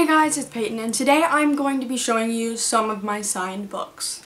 Hey guys, it's Peyton, and today I'm going to be showing you some of my signed books.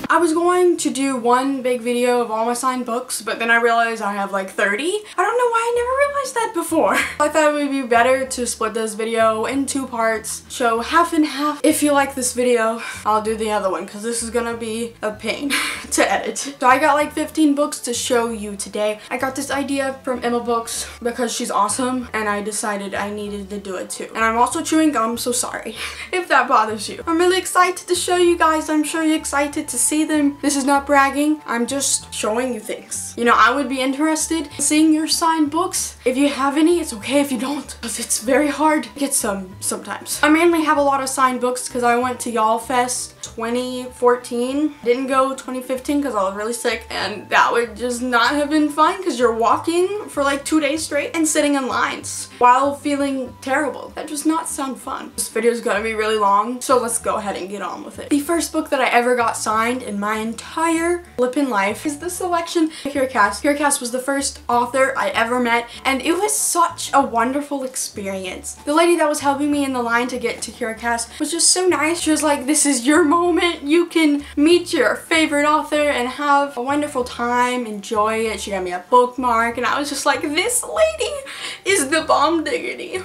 I was going to do one big video of all my signed books, but then I realized I have like 30. I don't know why I never realized that before. I thought it would be better to split this video in two parts, show half and half. If you like this video, I'll do the other one because this is gonna be a pain to edit. So I got like 15 books to show you today. I got this idea from Emma Books because she's awesome and I decided I needed to do it too. And I'm also chewing gum, so sorry if that bothers you. I'm really excited to show you guys. I'm sure you're excited to see them. This is not bragging. I'm just showing you things. You know, I would be interested in seeing your signed books. If you have any, it's okay if you don't, because it's very hard to get some sometimes. I mainly have a lot of signed books because I went to Y'all Fest 2014. Didn't go 2015 because I was really sick, and that would just not have been fun because you're walking for like 2 days straight and sitting in lines while feeling terrible. That does not sound fun. This video is gonna be really long, so let's go ahead and get on with it. The first book that I ever got signed in my entire flippin' life is the selection Carpe. Carpe was the first author I ever met, and it was such a wonderful experience. The lady that was helping me in the line to get to Carpe was just so nice. She was like, this is your moment. You can meet your favorite author and have a wonderful time, enjoy it. She got me a bookmark, and I was just like, this lady is the bomb diggity.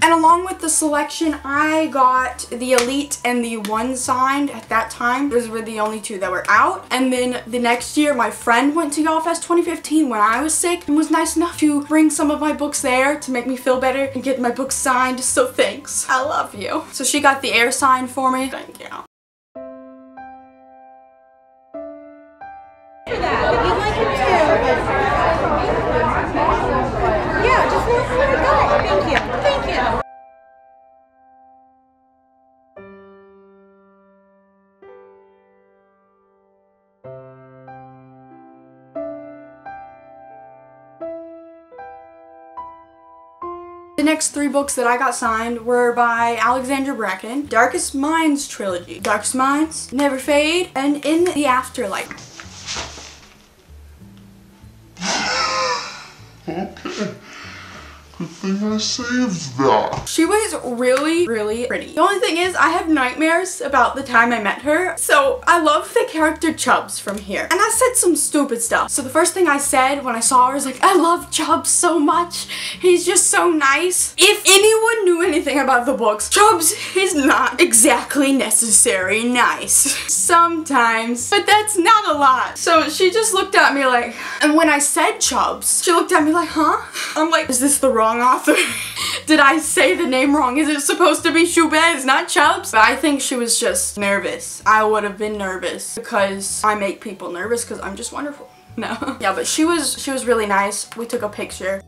And along with the selection, I got the Elite and the One signed at that time. Those were the only two that were out. And then the next year, my friend went to Y'all Fest 2015 when I was sick and was nice enough to bring some of my books there to make me feel better and get my books signed. So thanks. I love you. So she got the Air signed for me. Thank you. Yeah, just look for a guy. Thank you. Thank you. The next three books that I got signed were by Alexandra Bracken, Darkest Minds trilogy. Darkest Minds, Never Fade, and In the Afterlife. Okay. Good thing I saved that. She was really, really pretty. The only thing is, I have nightmares about the time I met her. So I love the character Chubbs from here. And I said some stupid stuff. So the first thing I said when I saw her was like, I love Chubbs so much. He's just so nice. If anyone knew anything about the books, Chubbs is not exactly necessary nice. Sometimes, but that's not a lot. So she just looked at me like, and when I said Chubbs, she looked at me like, huh? I'm like, is this the wrong author? Did I say the name wrong? Is it supposed to be Shoebez, not Chubbs? But I think she was just nervous. I would have been nervous because I make people nervous because I'm just wonderful. No. Yeah, but she was really nice. We took a picture.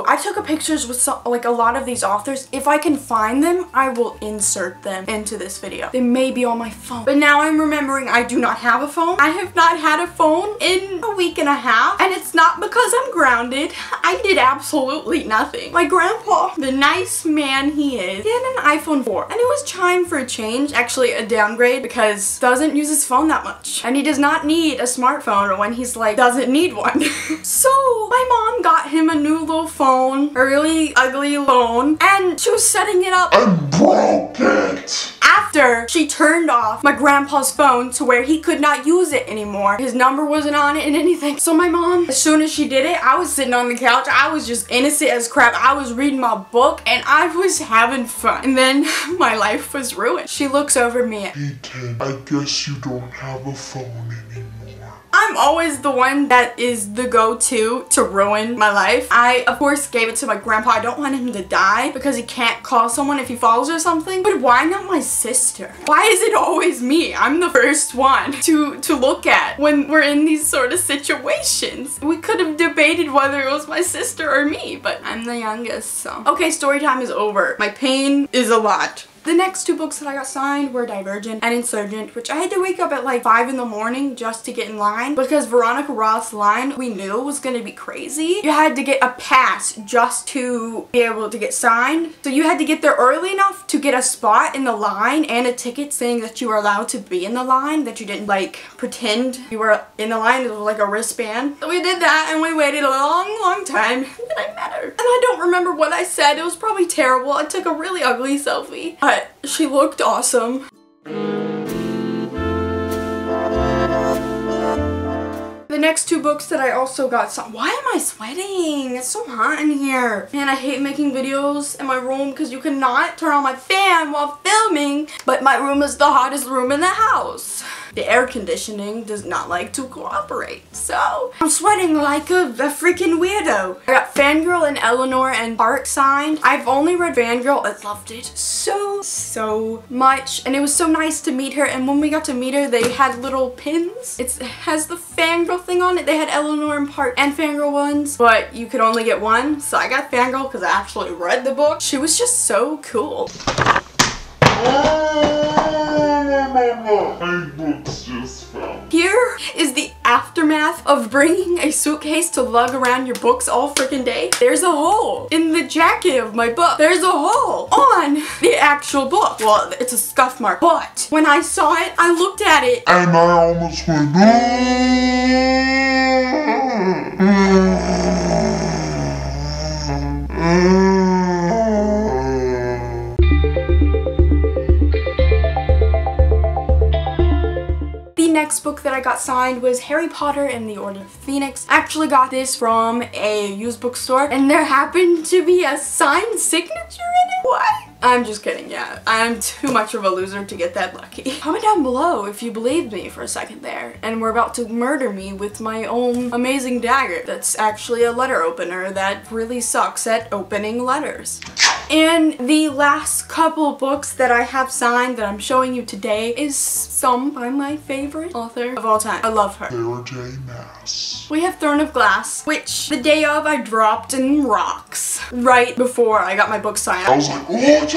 I took pictures with like a lot of these authors. If I can find them, I will insert them into this video. They may be on my phone. But now I'm remembering I do not have a phone. I have not had a phone in a week and a half. And it's not because I'm grounded. I did absolutely nothing. My grandpa, the nice man he is, he had an iPhone 4. And it was time for a change. Actually, a downgrade because he doesn't use his phone that much. And he does not need a smartphone when he's like, doesn't need one. So my mom got him a new little phone. A really ugly phone, and she was setting it up. I broke it! After she turned off my grandpa's phone to where he could not use it anymore. His number wasn't on it and anything. So my mom, as soon as she did it, I was sitting on the couch. I was just innocent as crap. I was reading my book and I was having fun. And then my life was ruined. She looks over me. Peyton, I guess you don't have a phone anymore. I'm always the one that is the go-to to ruin my life. I, of course, gave it to my grandpa. I don't want him to die because he can't call someone if he falls or something. But why not my sister? Why is it always me? I'm the first one to look at when we're in these sort of situations. We could have debated whether it was my sister or me, but I'm the youngest, so. Okay, story time is over. My pain is a lot. The next two books that I got signed were Divergent and Insurgent, which I had to wake up at like 5 in the morning just to get in line because Veronica Roth's line we knew was gonna be crazy. You had to get a pass just to be able to get signed. So you had to get there early enough to get a spot in the line and a ticket saying that you were allowed to be in the line, that you didn't like pretend you were in the line. It was like a wristband. So we did that and we waited a long time. And then I met her. And I don't remember what I said. It was probably terrible. I took a really ugly selfie. But she looked awesome. The next two books that I also got signed. Why am I sweating? It's so hot in here. Man, I hate making videos in my room because you cannot turn on my fan while filming. But my room is the hottest room in the house. The air conditioning does not like to cooperate. So I'm sweating like a freaking weirdo. I got Fangirl and Eleanor and Art signed. I've only read Fangirl. I loved it so much. And it was so nice to meet her. And when we got to meet her, they had little pins. It has the Fangirl thing on it. They had Eleanor and Part and Fangirl ones, but you could only get one. So I got Fangirl because I actually read the book. She was just so cool. Here is the aftermath of bringing a suitcase to lug around your books all freaking day. There's a hole in the jacket of my book. There's a hole on the actual book. Well, it's a scuff mark, but when I saw it, I looked at it and I almost went, next book that I got signed was Harry Potter and the Order of the Phoenix. I actually got this from a used bookstore and there happened to be a signed signature in it. What? I'm just kidding, yeah. I'm too much of a loser to get that lucky. Comment down below if you believed me for a second there and were about to murder me with my own amazing dagger that's actually a letter opener that really sucks at opening letters. And the last couple books that I have signed that I'm showing you today is some by my favorite author of all time. I love her. Sarah J. Maas. We have Throne of Glass, which the day of I dropped in rocks right before I got my book signed. I was like, oh,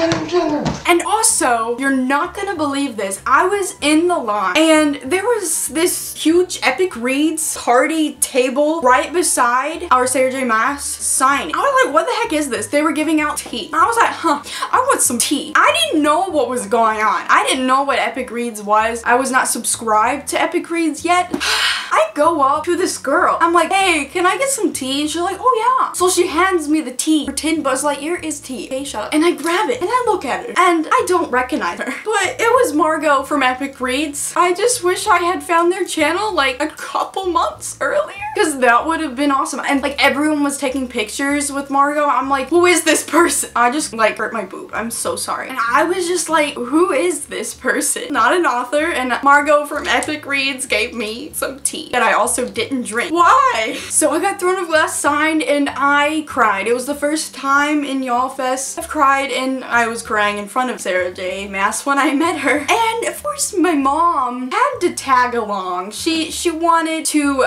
and also, you're not gonna believe this. I was in the line and there was this huge Epic Reads party table right beside our Sarah J. Maas signing. I was like, what the heck is this? They were giving out tea. I was like, huh, I want some tea. I didn't know what was going on. I didn't know what Epic Reads was. I was not subscribed to Epic Reads yet. I go up to this girl. I'm like, hey, can I get some tea? And she's like, oh yeah. So she hands me the tea. For 10 Buzz Lightyear is tea. Okay, shut up. And I grab it and I look at her and I don't recognize her. But it was Margot from Epic Reads. I just wish I had found their channel like a couple months earlier because that would have been awesome. And like everyone was taking pictures with Margot. I'm like, who is this person? I just like hurt my boob. I'm so sorry. And I was just like, who is this person? Not an author. And Margot from Epic Reads gave me some tea that I also didn't drink. Why? So I got Throne of Glass signed and I cried. It was the first time in Y'all Fest I've cried, and I was crying in front of Sarah J. Maas when I met her. And of course my mom had to tag along. She wanted to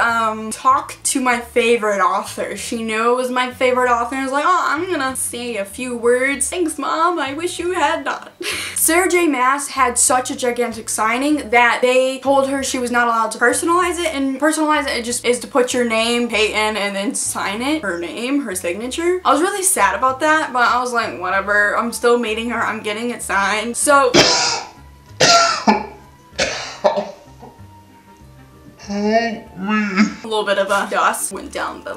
talk to my favorite author. She knew it was my favorite author. I was like, oh, I'm gonna say a few words. Thanks, Mom. I wish you had not. Sarah J. Maas had such a gigantic signing that they told her she was not allowed to personalize it, and personalize it just is to put your name, Peyton, and then sign it. Her name, her signature. I was really sad about that, but I was like, whatever. I'm still meeting her. I'm getting it signed. So help me. a little bit of a dust went down the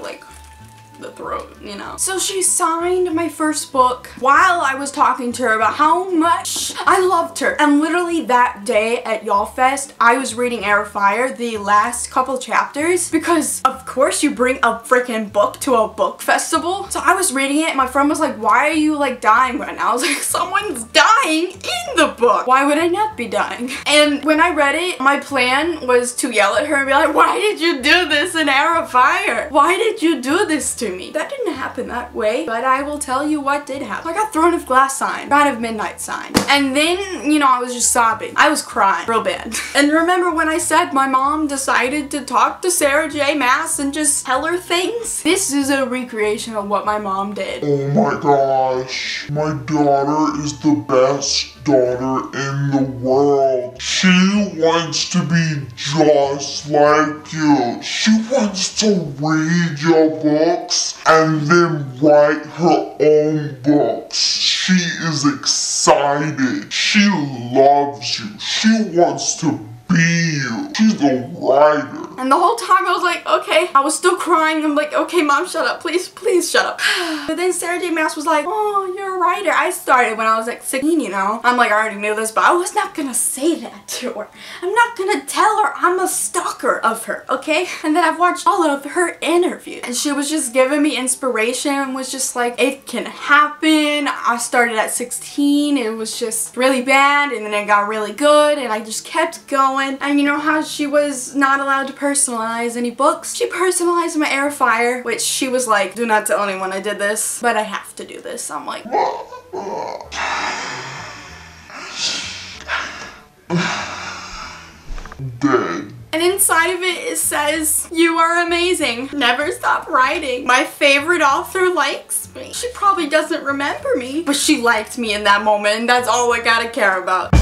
the throat, you know. So she signed my first book while I was talking to her about how much I loved her. And literally that day at Y'all Fest, I was reading Air of Fire, the last couple chapters, because of course you bring a freaking book to a book festival. So I was reading it and my friend was like, why are you like dying right now? I was like, someone's dying in the book. Why would I not be dying? And when I read it, my plan was to yell at her and be like, why did you do this in Air of Fire? Why did you do this to to me. That didn't happen that way, but I will tell you what did happen. I got Throne of Glass sign, God of Midnight sign. And then, you know, I was just sobbing. I was crying real bad. And remember when I said my mom decided to talk to Sarah J. Maas and just tell her things? This is a recreation of what my mom did. Oh my gosh. My daughter is the best daughter in the world. She wants to be just like you. She wants to read your books and then write her own books. She is excited. She loves you. She wants to be you. She's a writer. And the whole time I was like, okay. I was still crying. I'm like, okay, mom, shut up. Please, please shut up. But then Sarah J. Maas was like, oh, you're a writer. I started when I was like 16, you know. I'm like, I already knew this, but I was not gonna say that to her. I'm not gonna tell her I'm a stalker of her, okay? And then I've watched all of her interviews. And she was just giving me inspiration and was just like, it can happen. I started at 16. It was just really bad. And then it got really good. And I just kept going. And you know how she was not allowed to personalize any books? She personalized my air fryer, which she was like, do not tell anyone I did this, but I have to do this. I'm like, Dead. and inside of it, it says, you are amazing. Never stop writing. My favorite author likes me. She probably doesn't remember me, but she liked me in that moment, and that's all I gotta care about.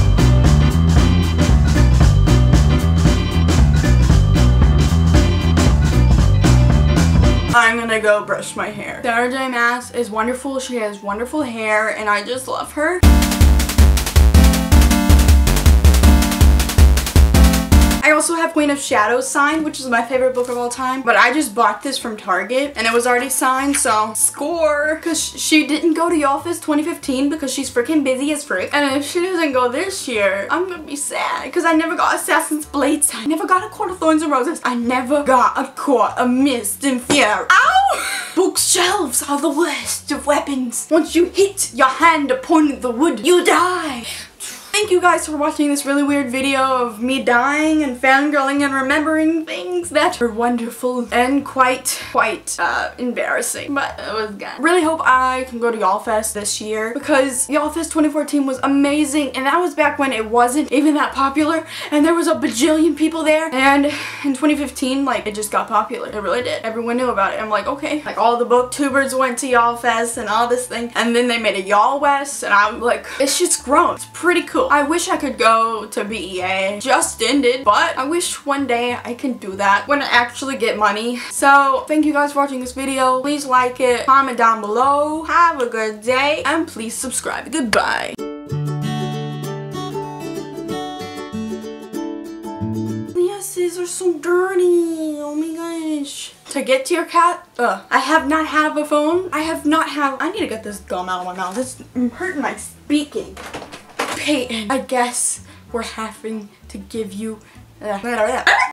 I'm gonna go brush my hair. Sarah J. Maas is wonderful. She has wonderful hair and I just love her. I also have Queen of Shadows signed, which is my favorite book of all time. But I just bought this from Target and it was already signed, so score! Because she didn't go to Y'all Fest 2015 because she's freaking busy as frick. And if she doesn't go this year, I'm gonna be sad because I never got Assassin's Blade signed. I never got a Court of Thorns and Roses. I never got a Court of Mist and Fear. Ow! Bookshelves are the worst of weapons. Once you hit your hand upon the wood, you die. Thank you guys for watching this really weird video of me dying and fangirling and remembering things that were wonderful and quite embarrassing, but it was good. Really hope I can go to Y'all Fest this year because Y'all Fest 2014 was amazing and that was back when it wasn't even that popular and there was a bajillion people there, and in 2015 like it just got popular. It really did. Everyone knew about it. I'm like, okay, like all the booktubers went to Y'all Fest and all this thing, and then they made a Y'all West and I'm like, it's just grown. It's pretty cool. I wish I could go to BEA. Just ended, but I wish one day I can do that when I actually get money. So thank you guys for watching this video. Please like it, comment down below, have a good day, and please subscribe. Goodbye. These are so dirty. Oh my gosh. To get to your cat, I have not had a phone. I need to get this gum out of my mouth. It's hurting my speaking. Peyton, I guess we're having to give you